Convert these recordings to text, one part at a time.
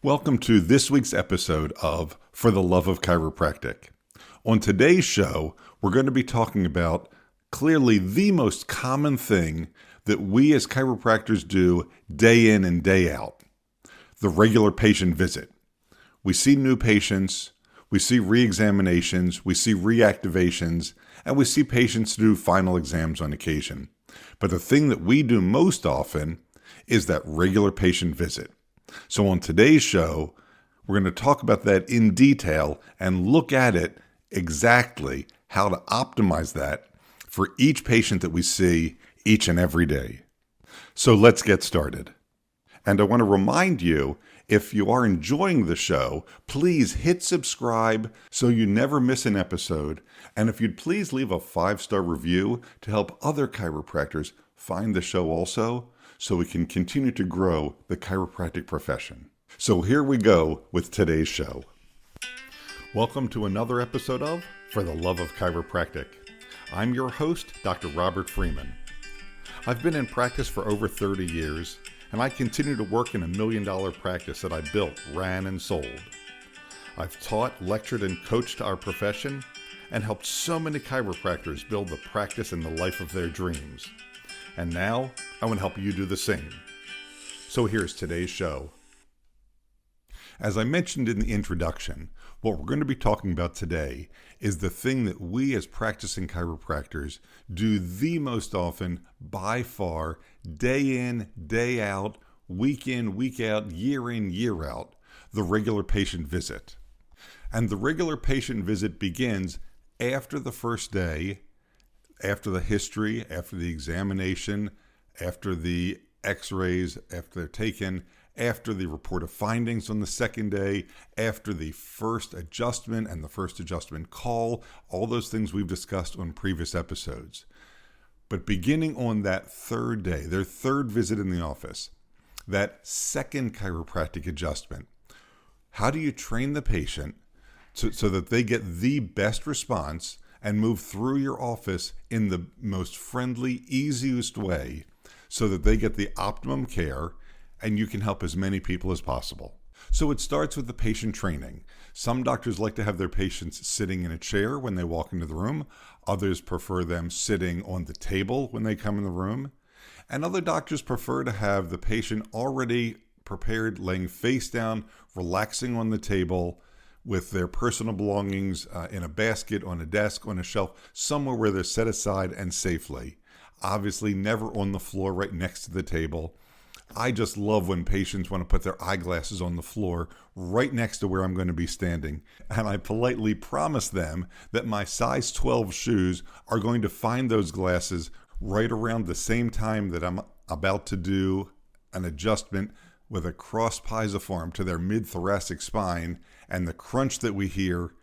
Welcome to this week's episode of For the Love of Chiropractic. On today's show, we're going to be talking about clearly the most common thing that we as chiropractors do day in and day out, the regular patient visit. We see new patients, we see re-examinations, we see reactivations, and we see patients do final exams on occasion. But the thing that we do most often is that regular patient visit. So on today's show, we're going to talk about that in detail and look at it exactly how to optimize that for each patient that we see each and every day. So let's get started. And I want to remind you, if you are enjoying the show, please hit subscribe so you never miss an episode. And if you'd please leave a 5-star review to help other chiropractors find the show also, so we can continue to grow the chiropractic profession. So here we go with today's show. Welcome to another episode of For the Love of Chiropractic. I'm your host, Dr. Robert Freeman. I've been in practice for over 30 years, and I continue to work in a $1 million practice that I built, ran, and sold. I've taught, lectured, and coached our profession, and helped so many chiropractors build the practice and the life of their dreams. And now, I want to help you do the same. So here's today's show. As I mentioned in the introduction, what we're going to be talking about today is the thing that we as practicing chiropractors do the most often, by far, day in, day out, week in, week out, year in, year out, the regular patient visit. And the regular patient visit begins after the first day, after the history, after the examination, after the x-rays, after they're taken, after the report of findings on the second day, after the first adjustment and the first adjustment call, all those things we've discussed on previous episodes. But beginning on that third day, their third visit in the office, that second chiropractic adjustment, how do you train the patient so that they get the best response and move through your office in the most friendly, easiest way so that they get the optimum care and you can help as many people as possible. So it starts with the patient training. Some doctors like to have their patients sitting in a chair when they walk into the room. Others prefer them sitting on the table when they come in the room. And other doctors prefer to have the patient already prepared, laying face down, relaxing on the table, with their personal belongings in a basket, on a desk, on a shelf, somewhere where they're set aside and safely. Obviously, never on the floor right next to the table. I just love when patients want to put their eyeglasses on the floor right next to where I'm going to be standing. And I politely promise them that my size 12 shoes are going to find those glasses right around the same time that I'm about to do an adjustment with a cross pisiform to their mid-thoracic spine, and the crunch that we hear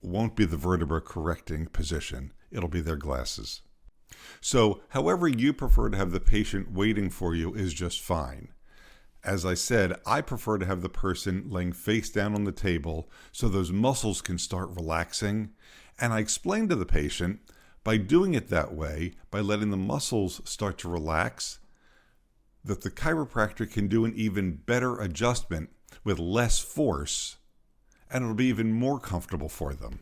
won't be the vertebra correcting position. It'll be their glasses. So however you prefer to have the patient waiting for you is just fine. As I said, I prefer to have the person laying face down on the table so those muscles can start relaxing. And I explain to the patient, by doing it that way, by letting the muscles start to relax, that the chiropractor can do an even better adjustment with less force, and it'll be even more comfortable for them.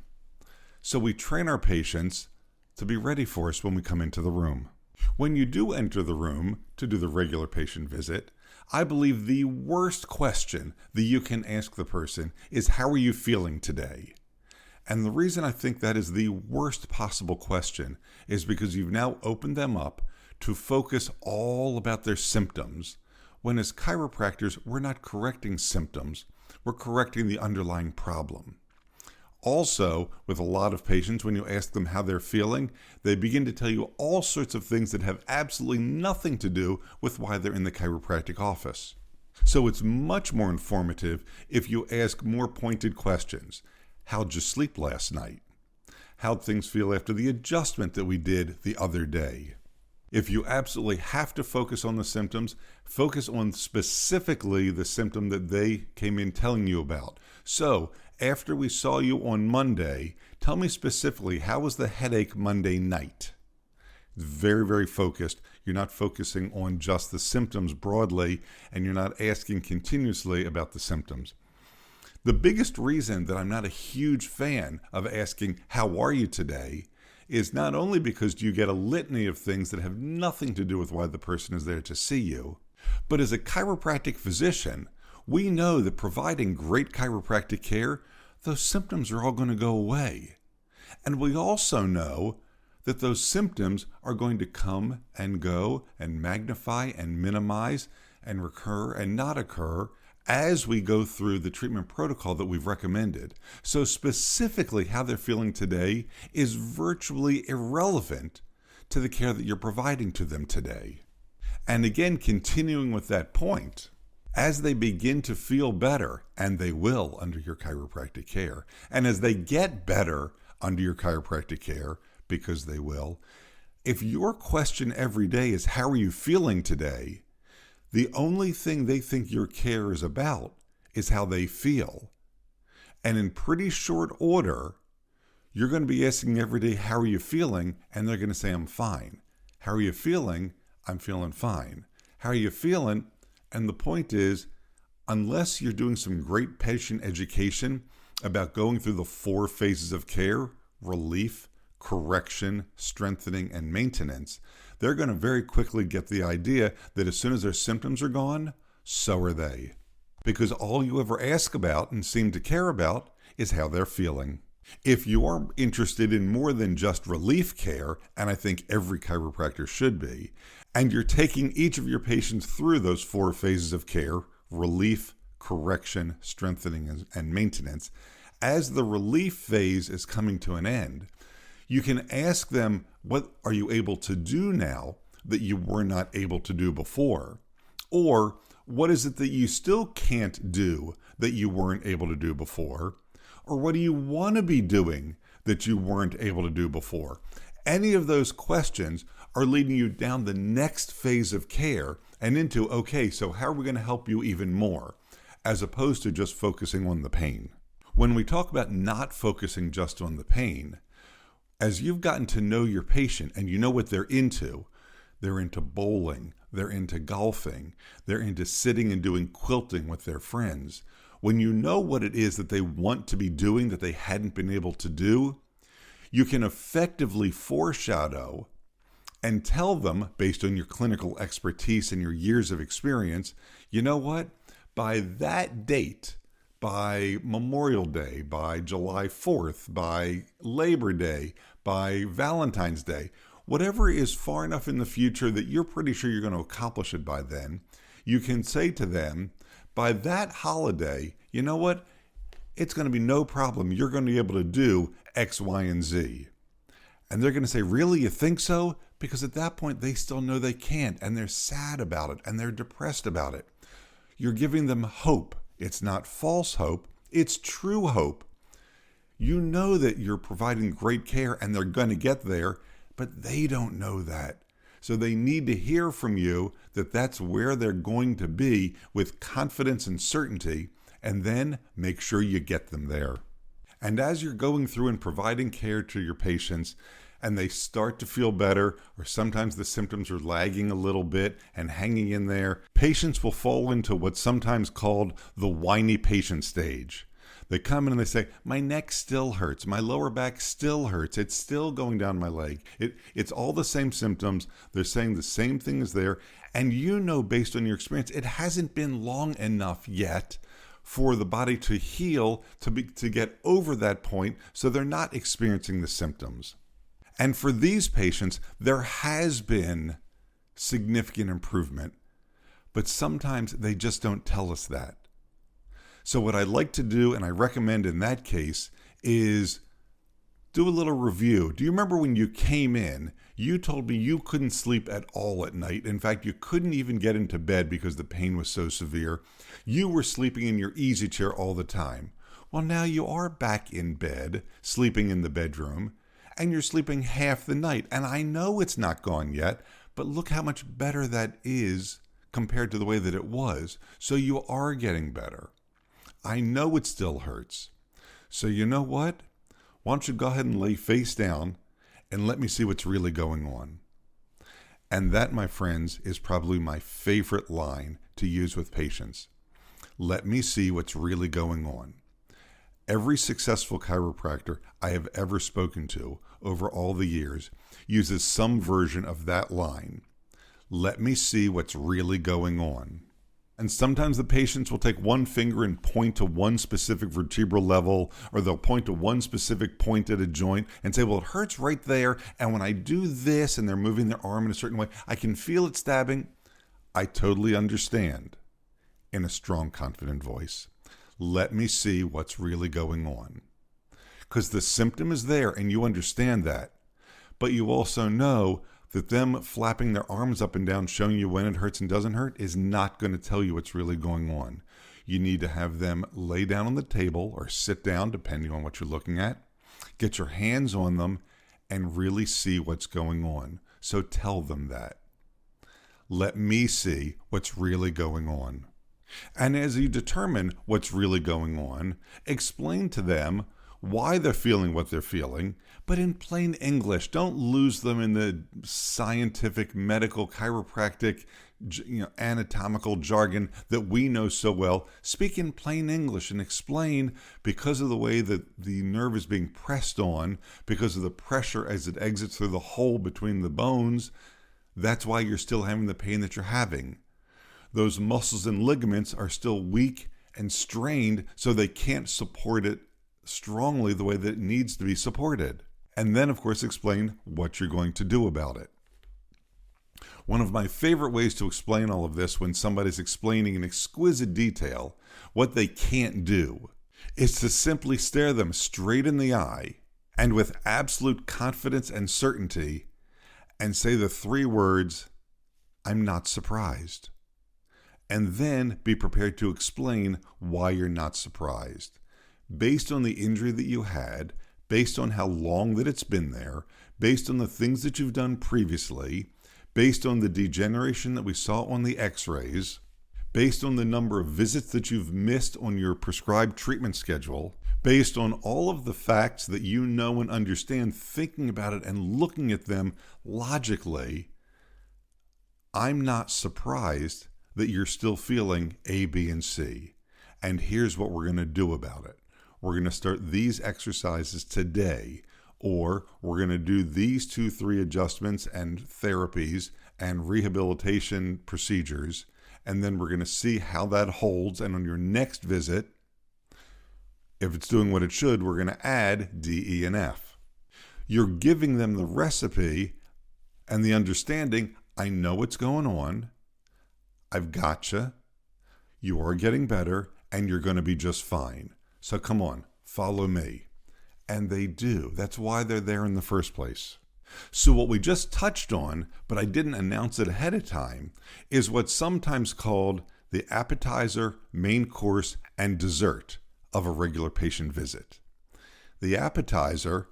So we train our patients to be ready for us when we come into the room. When you do enter the room to do the regular patient visit, I believe the worst question that you can ask the person is, how are you feeling today? And the reason I think that is the worst possible question is because you've now opened them up to focus all about their symptoms, when as chiropractors, we're not correcting symptoms, we're correcting the underlying problem. Also, with a lot of patients, when you ask them how they're feeling, they begin to tell you all sorts of things that have absolutely nothing to do with why they're in the chiropractic office. So it's much more informative if you ask more pointed questions. How'd you sleep last night? How'd things feel after the adjustment that we did the other day? If you absolutely have to focus on the symptoms, focus on specifically the symptom that they came in telling you about. So, after we saw you on Monday, tell me specifically, how was the headache Monday night? Very, very focused. You're not focusing on just the symptoms broadly, and you're not asking continuously about the symptoms. The biggest reason that I'm not a huge fan of asking, "How are you today?" is not only because you get a litany of things that have nothing to do with why the person is there to see you, but as a chiropractic physician, we know that providing great chiropractic care, those symptoms are all going to go away. And we also know that those symptoms are going to come and go and magnify and minimize and recur and not occur as we go through the treatment protocol that we've recommended. So specifically how they're feeling today is virtually irrelevant to the care that you're providing to them today. And again, continuing with that point, as they begin to feel better, and they will under your chiropractic care, and as they get better under your chiropractic care, because they will, if your question every day is, "How are you feeling today?" the only thing they think your care is about is how they feel. And in pretty short order, you're going to be asking every day, "How are you feeling?" And they're going to say, "I'm fine." "How are you feeling?" "I'm feeling fine." "How are you feeling?" And the point is, unless you're doing some great patient education about going through the 4 phases of care, relief, correction, strengthening, and maintenance, they're going to very quickly get the idea that as soon as their symptoms are gone, so are they. Because all you ever ask about and seem to care about is how they're feeling. If you are interested in more than just relief care, and I think every chiropractor should be, and you're taking each of your patients through those 4 phases of care, relief, correction, strengthening, and maintenance, as the relief phase is coming to an end, you can ask them, what are you able to do now that you were not able to do before? Or what is it that you still can't do that you weren't able to do before? Or what do you want to be doing that you weren't able to do before? Any of those questions are leading you down the next phase of care and into, okay, so how are we going to help you even more, as opposed to just focusing on the pain. When we talk about not focusing just on the pain, as you've gotten to know your patient and you know what they're into bowling, they're into golfing, they're into sitting and doing quilting with their friends. When you know what it is that they want to be doing that they hadn't been able to do, you can effectively foreshadow and tell them, based on your clinical expertise and your years of experience, you know what? By that date, by Memorial Day, by July 4th, by Labor Day, by Valentine's Day, whatever is far enough in the future that you're pretty sure you're going to accomplish it by then, you can say to them, by that holiday, you know what? It's going to be no problem. You're going to be able to do X, Y, and Z. And they're going to say, really, you think so? Because at that point, they still know they can't, and they're sad about it, and they're depressed about it. You're giving them hope. It's not false hope. It's true hope. You know that you're providing great care, and they're going to get there, but they don't know that. So they need to hear from you that that's where they're going to be with confidence and certainty, and then make sure you get them there. And as you're going through and providing care to your patients, and they start to feel better, or sometimes the symptoms are lagging a little bit and hanging in there, patients will fall into what's sometimes called the whiny patient stage. They come in and they say, my neck still hurts, my lower back still hurts, it's still going down my leg. It's all the same symptoms, they're saying the same thing is there, and you know based on your experience, it hasn't been long enough yet for the body to heal, to get over that point, so they're not experiencing the symptoms. And for these patients, there has been significant improvement, but sometimes they just don't tell us that. So what I like to do, and I recommend in that case, is do a little review. Do you remember when you came in, you told me you couldn't sleep at all at night. In fact, you couldn't even get into bed because the pain was so severe. You were sleeping in your easy chair all the time. Well, now you are back in bed, sleeping in the bedroom, and you're sleeping half the night. And I know it's not gone yet, but look how much better that is compared to the way that it was. So you are getting better. I know it still hurts. So you know what? Why don't you go ahead and lay face down and let me see what's really going on. And that, my friends, is probably my favorite line to use with patients. Let me see what's really going on. Every successful chiropractor I have ever spoken to over all the years uses some version of that line. Let me see what's really going on. And sometimes the patients will take one finger and point to one specific vertebral level, or they'll point to one specific point at a joint and say, well, it hurts right there. And when I do this, and they're moving their arm in a certain way, I can feel it stabbing. I totally understand. In a strong, confident voice, let me see what's really going on. Because the symptom is there and you understand that. But you also know that them flapping their arms up and down, showing you when it hurts and doesn't hurt, is not going to tell you what's really going on. You need to have them lay down on the table or sit down, depending on what you're looking at. Get your hands on them and really see what's going on. So tell them that. Let me see what's really going on. And as you determine what's really going on, explain to them why they're feeling what they're feeling, but in plain English. Don't lose them in the scientific, medical, chiropractic, anatomical jargon that we know so well. Speak in plain English and explain, because of the way that the nerve is being pressed on, because of the pressure as it exits through the hole between the bones, that's why you're still having the pain that you're having. Those muscles and ligaments are still weak and strained, so they can't support it strongly the way that it needs to be supported. And then, of course, explain what you're going to do about it. One of my favorite ways to explain all of this, when somebody's explaining in exquisite detail what they can't do, is to simply stare them straight in the eye and with absolute confidence and certainty and say the 3 words, I'm not surprised. And then be prepared to explain why you're not surprised. Based on the injury that you had, based on how long that it's been there, based on the things that you've done previously, based on the degeneration that we saw on the x-rays, based on the number of visits that you've missed on your prescribed treatment schedule, based on all of the facts that you know and understand, thinking about it and looking at them logically, I'm not surprised that you're still feeling A, B, and C. And here's what we're going to do about it. We're going to start these exercises today, or we're going to do these 2-3 adjustments and therapies and rehabilitation procedures, and then we're going to see how that holds. And on your next visit, if it's doing what it should, we're going to add D, E, and F. You're giving them the recipe and the understanding, I know what's going on, I've gotcha, you are getting better, and you're going to be just fine. So come on, follow me. And they do. That's why they're there in the first place. So what we just touched on, but I didn't announce it ahead of time, is what's sometimes called the appetizer, main course, and dessert of a regular patient visit. The appetizer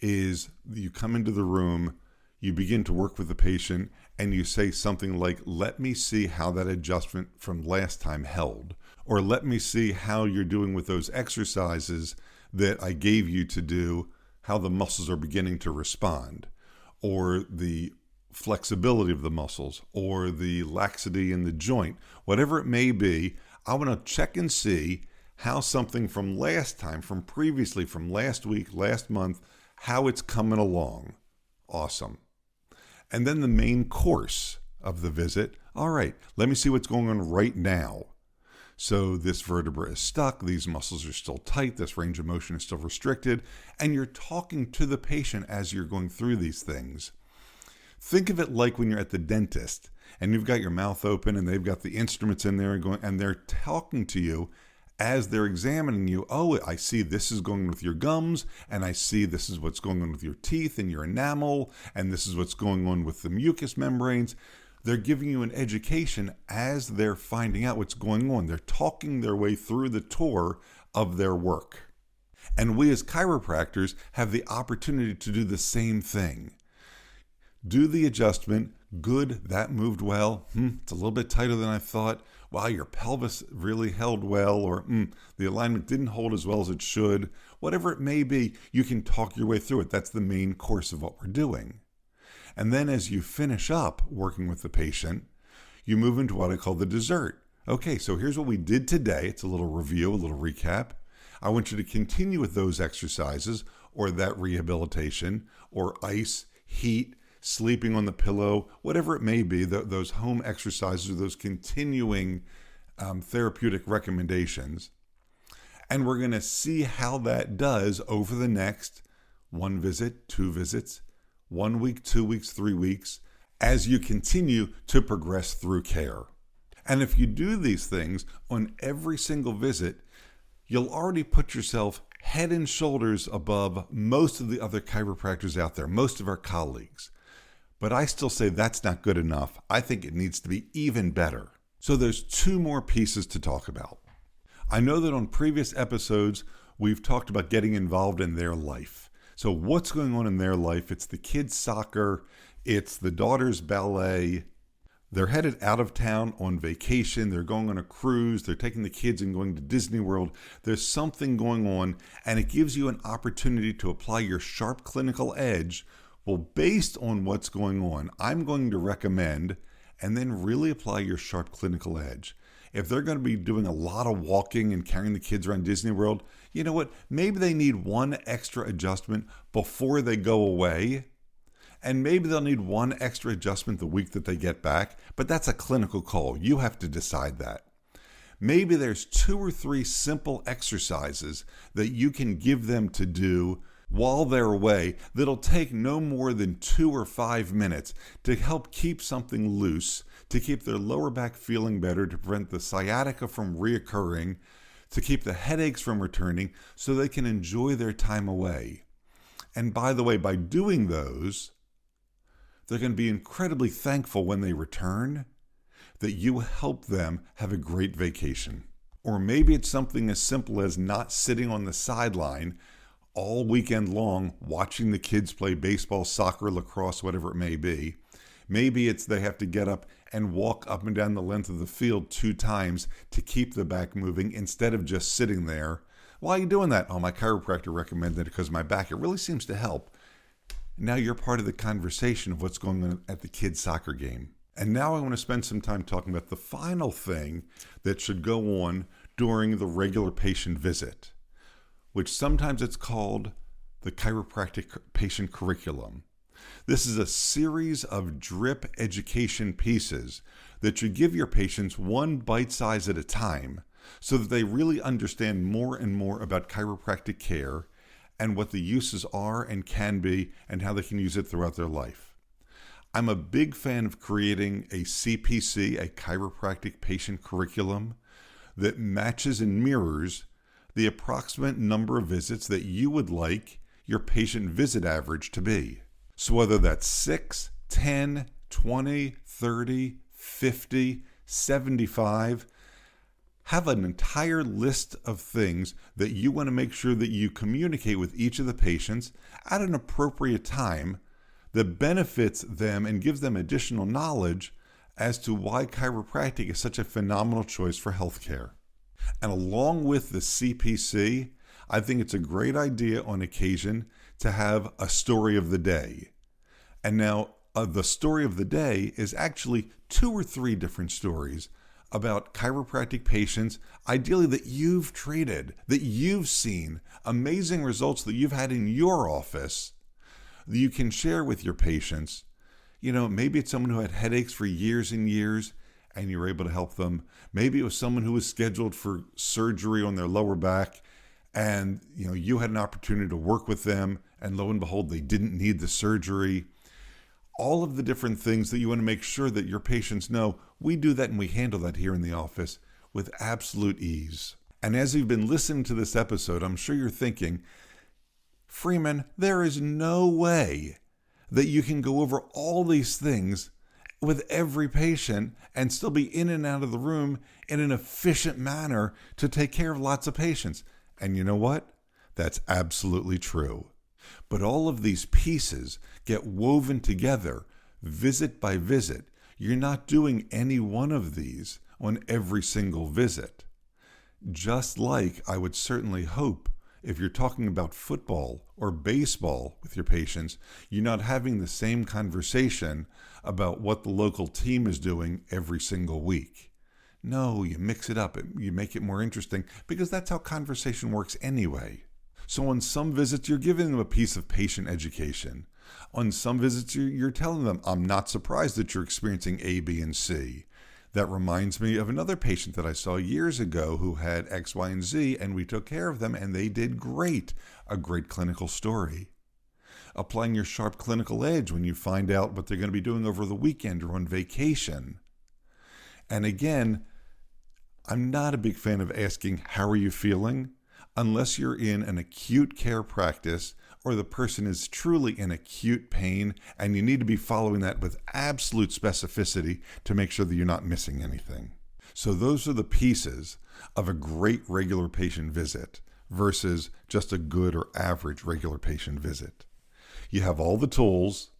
is you come into the room, you begin to work with the patient, and you say something like, let me see how that adjustment from last time held. Or let me see how you're doing with those exercises that I gave you to do, how the muscles are beginning to respond, or the flexibility of the muscles, or the laxity in the joint. Whatever it may be, I want to check and see how something from last time, from previously, from last week, last month, how it's coming along. Awesome. And then the main course of the visit. All right, let me see what's going on right now. So this vertebra is stuck, these muscles are still tight, this range of motion is still restricted, and you're talking to the patient as you're going through these things. Think of it like when you're at the dentist and you've got your mouth open and they've got the instruments in there and they're talking to you as they're examining you. Oh, I see this is going on with your gums, and I see this is what's going on with your teeth and your enamel, and this is what's going on with the mucous membranes. They're giving you an education as they're finding out what's going on. They're talking their way through the tour of their work. And we as chiropractors have the opportunity to do the same thing. Do the adjustment. Good, that moved well. It's a little bit tighter than I thought. Wow, your pelvis really held well, or the alignment didn't hold as well as it should. Whatever it may be, you can talk your way through it. That's the main course of what we're doing. And then as you finish up working with the patient, you move into what I call the dessert. Okay, so here's what we did today. It's a little review, a little recap. I want you to continue with those exercises or that rehabilitation or ice, heat, sleeping on the pillow, whatever it may be, those home exercises or those continuing therapeutic recommendations. And we're going to see how that does over the next 1 visit, 2 visits, 1 week, 2 weeks, 3 weeks, as you continue to progress through care. And if you do these things on every single visit, you'll already put yourself head and shoulders above most of the other chiropractors out there, most of our colleagues. But I still say that's not good enough. I think it needs to be even better. So there's 2 more pieces to talk about. I know that on previous episodes, we've talked about getting involved in their life. So what's going on in their life? It's the kids' soccer, it's the daughter's ballet. They're headed out of town on vacation. They're going on a cruise. They're taking the kids and going to Disney World. There's something going on, and it gives you an opportunity to apply your sharp clinical edge. Well, based on what's going on, I'm going to recommend, and then really apply your sharp clinical edge. If they're going to be doing a lot of walking and carrying the kids around Disney World, you know what? Maybe they need one extra adjustment before they go away. And maybe they'll need one extra adjustment the week that they get back, but that's a clinical call. You have to decide that. Maybe there's 2 or 3 simple exercises that you can give them to do while they're away that'll take no more than 2 or 5 minutes to help keep something loose, to keep their lower back feeling better, to prevent the sciatica from reoccurring, to keep the headaches from returning so they can enjoy their time away. And by the way, by doing those, they're going to be incredibly thankful when they return that you help them have a great vacation. Or maybe it's something as simple as not sitting on the sideline all weekend long watching the kids play baseball, soccer, lacrosse, whatever it may be. Maybe it's they have to get up and walk up and down the length of the field 2 times to keep the back moving instead of just sitting there. Why are you doing that? Oh, my chiropractor recommended it because of my back. It really seems to help. Now you're part of the conversation of what's going on at the kids' soccer game. And now I want to spend some time talking about the final thing that should go on during the regular patient visit, which sometimes it's called the chiropractic patient curriculum. This is a series of drip education pieces that should give your patients one bite size at a time so that they really understand more and more about chiropractic care and what the uses are and can be and how they can use it throughout their life. I'm a big fan of creating a CPC, a chiropractic patient curriculum, that matches and mirrors the approximate number of visits that you would like your patient visit average to be. So whether that's 6, 10, 20, 30, 50, 75, have an entire list of things that you want to make sure that you communicate with each of the patients at an appropriate time that benefits them and gives them additional knowledge as to why chiropractic is such a phenomenal choice for healthcare. And along with the CPC, I think it's a great idea on occasion to have a story of the day. And now the story of the day is actually 2 or 3 different stories about chiropractic patients, ideally that you've treated, that you've seen, amazing results that you've had in your office that you can share with your patients. You know, maybe it's someone who had headaches for years and years and you were able to help them. Maybe it was someone who was scheduled for surgery on their lower back and you had an opportunity to work with them and lo and behold, they didn't need the surgery. All of the different things that you want to make sure that your patients know, we do that and we handle that here in the office with absolute ease. And as you've been listening to this episode, I'm sure you're thinking, Freeman, there is no way that you can go over all these things with every patient and still be in and out of the room in an efficient manner to take care of lots of patients. And you know what? That's absolutely true. But all of these pieces get woven together visit by visit. You're not doing any one of these on every single visit. Just like I would certainly hope if you're talking about football or baseball with your patients, you're not having the same conversation about what the local team is doing every single week. No, you mix it up. You make it more interesting because that's how conversation works anyway. So on some visits, you're giving them a piece of patient education. On some visits, you're telling them, I'm not surprised that you're experiencing A, B, and C. That reminds me of another patient that I saw years ago who had X, Y, and Z, and we took care of them, and they did great. A great clinical story. Applying your sharp clinical edge when you find out what they're going to be doing over the weekend or on vacation. And again, I'm not a big fan of asking, how are you feeling? Unless you're in an acute care practice or the person is truly in acute pain and you need to be following that with absolute specificity to make sure that you're not missing anything. So those are the pieces of a great regular patient visit versus just a good or average regular patient visit. You have all the tools.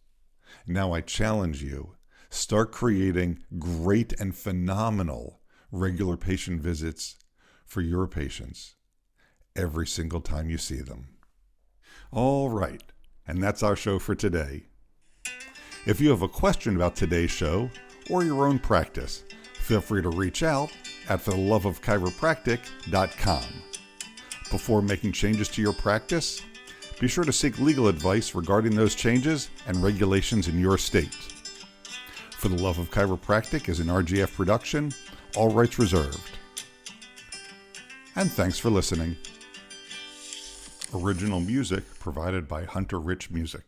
Now I challenge you, start creating great and phenomenal regular patient visits for your patients every single time you see them. All right, and that's our show for today. If you have a question about today's show or your own practice, feel free to reach out at fortheloveofchiropractic.com. Before making changes to your practice, be sure to seek legal advice regarding those changes and regulations in your state. For the Love of Chiropractic is an RGF production, all rights reserved. And thanks for listening. Original music provided by Hunter Rich Music.